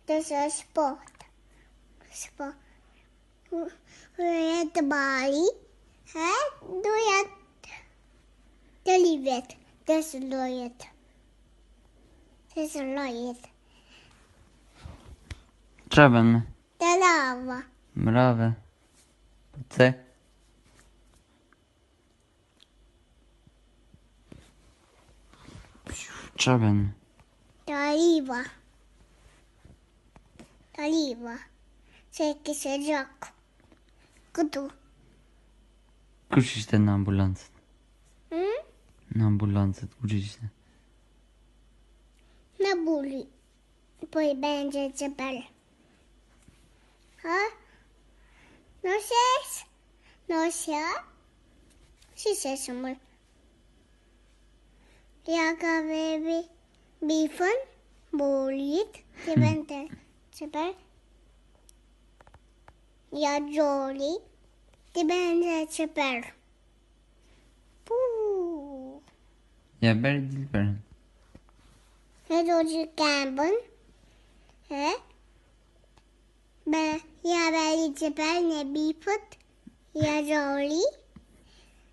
Det är sport. Sport. Hur heter Bali? Här, då är det livet. Det är så löjligt. Det är så löjligt. Trzeben. Det är lava. Mrawy. C. Trzeben. Det är liva. Det är liva. Säkert så rak. Kutu. Kusisz ten na ambulancję. Mm? Na ambulancję, kusisz ten. Na buli. Poi będzie ciepel. Ha? No ses? No się? Się som. Jag har biffen, boligt, det väntar ciepel. Jag jolly, det będzie ciepel. Puh. Ja, Berlin. Jag jolly gambon. Jag väljer ciepel när biffet. Jag jolly.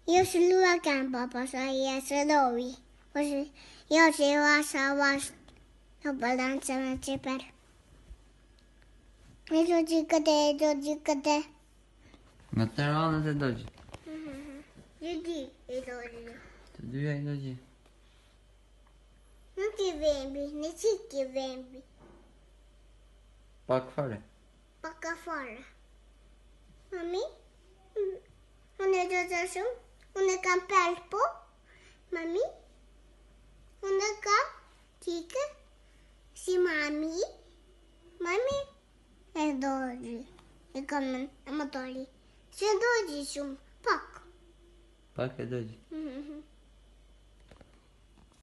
Jag slår gambon på så jag slår i. Och så jag ser vad jag balanserar med ciepel. Jag jolly det. No teraz one te dodzi. Jedi, jolly. To dwie dodzi. Nu till Vemby, nu kikar Vemby. Bakfare. Backa fara. Mami? Hon är dödsam. Hon är kampel på. Mami? Hon är kan kika. Si mami. Mami? Är dålig. Jag kommer, jag mår dålig. Så dålig som pack. Pakę dodzi.